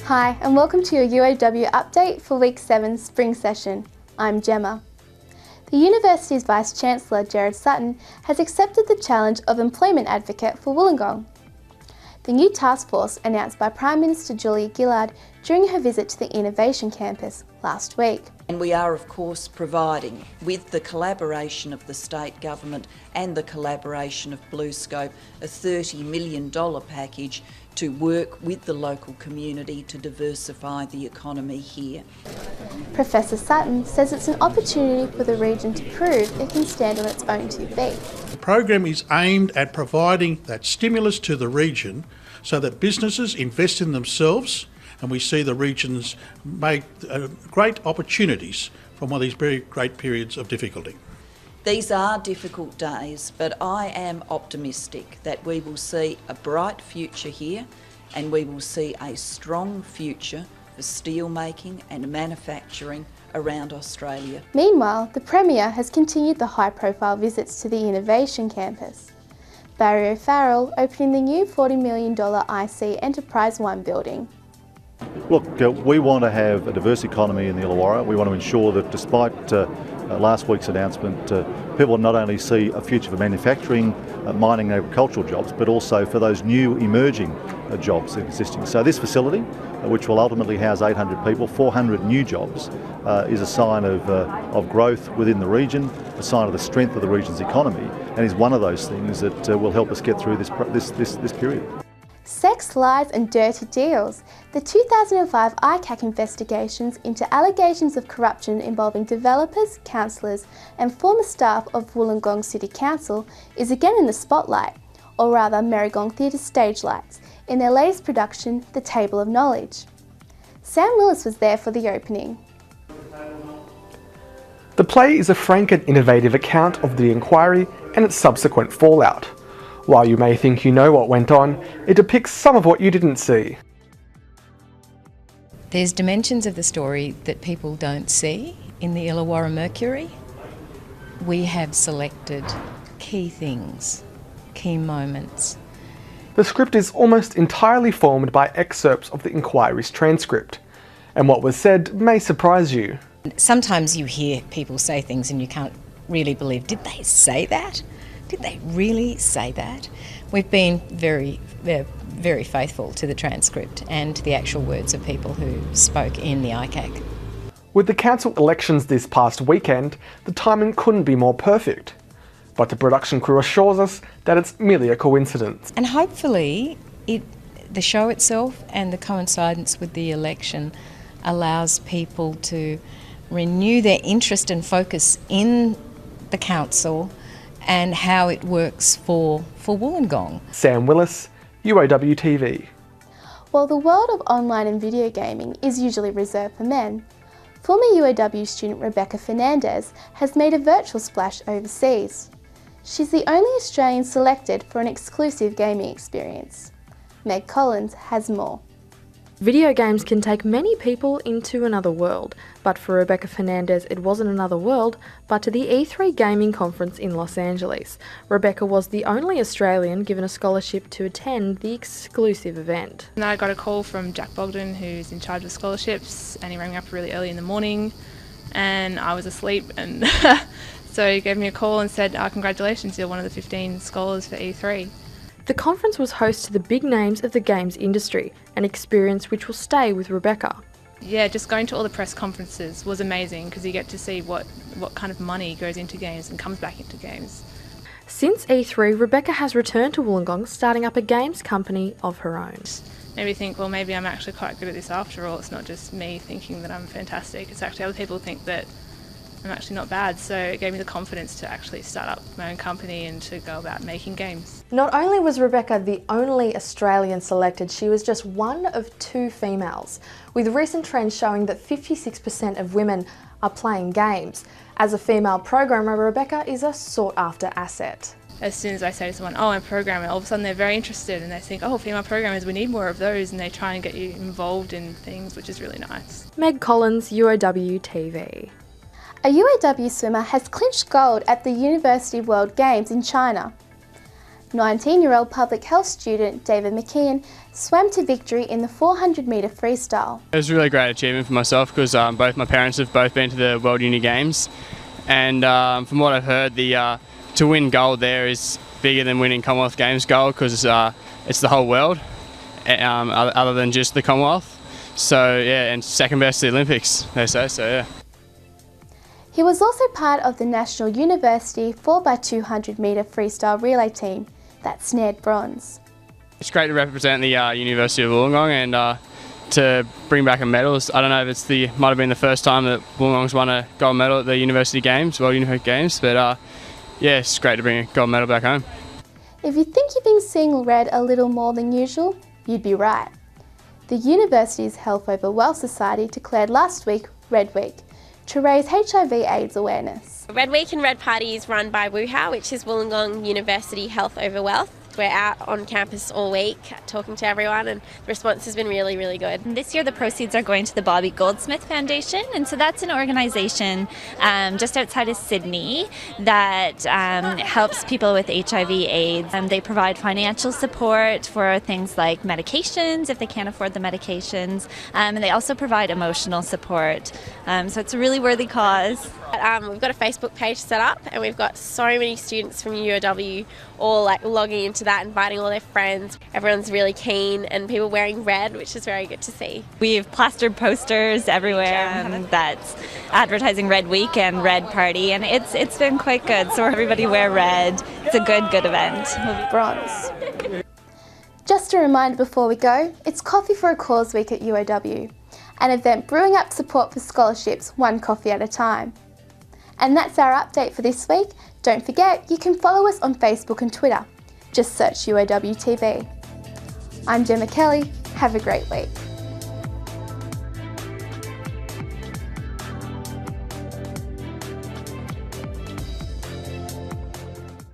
Hi and welcome to your UOW update for Week 7 Spring Session. I'm Jemmah. The University's Vice-Chancellor Gerard Sutton has accepted the challenge of employment advocate for Wollongong. The new task force announced by Prime Minister Julia Gillard during her visit to the Innovation Campus last week. And we are of course providing, with the collaboration of the state government and the collaboration of BlueScope, a $30 million package to work with the local community to diversify the economy here. Professor Sutton says it's an opportunity for the region to prove it can stand on its own 2 feet. The program is aimed at providing that stimulus to the region so that businesses invest in themselves and we see the regions make great opportunities from one of these very great periods of difficulty. These are difficult days, but I am optimistic that we will see a bright future here and we will see a strong future for steel making and manufacturing around Australia. Meanwhile, the Premier has continued the high-profile visits to the Innovation Campus. Barry O'Farrell opening the new $40 million IC Enterprise 1 building. Look, we want to have a diverse economy in the Illawarra. We want to ensure that despite last week's announcement, people not only see a future for manufacturing, mining and agricultural jobs, but also for those new emerging jobs existing. So this facility, which will ultimately house 800 people, 400 new jobs, is a sign of growth within the region, a sign of the strength of the region's economy, and is one of those things that will help us get through this period. Sex, lies and dirty deals. The 2005 ICAC investigations into allegations of corruption involving developers, councillors and former staff of Wollongong City Council is again in the spotlight, or rather Merrygong Theatre stage lights, in their latest production, The Table of Knowledge. Sam Willis was there for the opening. The play is a frank and innovative account of the inquiry and its subsequent fallout. While you may think you know what went on, it depicts some of what you didn't see. There's dimensions of the story that people don't see in the Illawarra Mercury. We have selected key things, key moments. The script is almost entirely formed by excerpts of the inquiry's transcript, and what was said may surprise you. Sometimes you hear people say things and you can't really believe, did they say that? Did they really say that? We've been very faithful to the transcript and to the actual words of people who spoke in the ICAC. With the council elections this past weekend, the timing couldn't be more perfect. But the production crew assures us that it's merely a coincidence. And hopefully the show itself and the coincidence with the election allows people to renew their interest and focus in the council and how it works for Wollongong. Sam Willis, UOWTV. While the world of online and video gaming is usually reserved for men, former UOW student Rebecca Fernandez has made a virtual splash overseas. She's the only Australian selected for an exclusive gaming experience. Meg Collins has more. Video games can take many people into another world, but for Rebecca Fernandez it wasn't another world, but to the E3 Gaming Conference in Los Angeles. Rebecca was the only Australian given a scholarship to attend the exclusive event. And I got a call from Jack Bogdan, who's in charge of scholarships, and he rang me up really early in the morning and I was asleep, and so he gave me a call and said, congratulations, you're one of the 15 scholars for E3. The conference was host to the big names of the games industry, an experience which will stay with Rebecca. Yeah, just going to all the press conferences was amazing because you get to see what kind of money goes into games and comes back into games. Since E3, Rebecca has returned to Wollongong, starting up a games company of her own. Made me think, well, maybe I'm actually quite good at this after all. It's not just me thinking that I'm fantastic, it's actually other people think that I'm actually not bad, so it gave me the confidence to actually start up my own company and to go about making games. Not only was Rebecca the only Australian selected, she was just one of 2 females, with recent trends showing that 56% of women are playing games. As a female programmer, Rebecca is a sought-after asset. As soon as I say to someone, oh, I'm a programmer, all of a sudden they're very interested and they think, oh, female programmers, we need more of those, and they try and get you involved in things, which is really nice. Meg Collins, UOWTV. A UOW swimmer has clinched gold at the University World Games in China. 19-year-old public health student David McKeon swam to victory in the 400-metre freestyle. It was a really great achievement for myself because both my parents have both been to the World Uni Games, and from what I've heard, to win gold there is bigger than winning Commonwealth Games gold because it's the whole world, other than just the Commonwealth. So yeah, and second best at the Olympics, they say, so yeah. He was also part of the National University 4x200 metre freestyle relay team that snared bronze. It's great to represent the University of Wollongong and to bring back a medal. I don't know if might have been the first time that Wollongong's won a gold medal at the University Games, World University Games, but yeah, it's great to bring a gold medal back home. If you think you've been seeing red a little more than usual, you'd be right. The university's Health Over Wealth Society declared last week Red Week to raise HIV/AIDS awareness. Red Week and Red Party is run by WOW, which is Wollongong University Health Over Wealth. We're out on campus all week talking to everyone, and the response has been really, really good. This year the proceeds are going to the Bobby Goldsmith Foundation, and so that's an organisation just outside of Sydney that helps people with HIV/AIDS. They provide financial support for things like medications if they can't afford the medications, and they also provide emotional support. So it's a really worthy cause. We've got a Facebook page set up, and we've got so many students from UOW all logging into that, inviting all their friends. Everyone's really keen, and people wearing red, which is very good to see. We've plastered posters everywhere that's advertising Red Week and Red Party, and it's been quite good. So everybody wear red. It's a good event. Bronze. Just a reminder before we go, it's Coffee for a Cause Week at UOW, an event brewing up support for scholarships one coffee at a time. And that's our update for this week. Don't forget, you can follow us on Facebook and Twitter. Just search UOWTV. I'm Jemmah Kelly. Have a great week.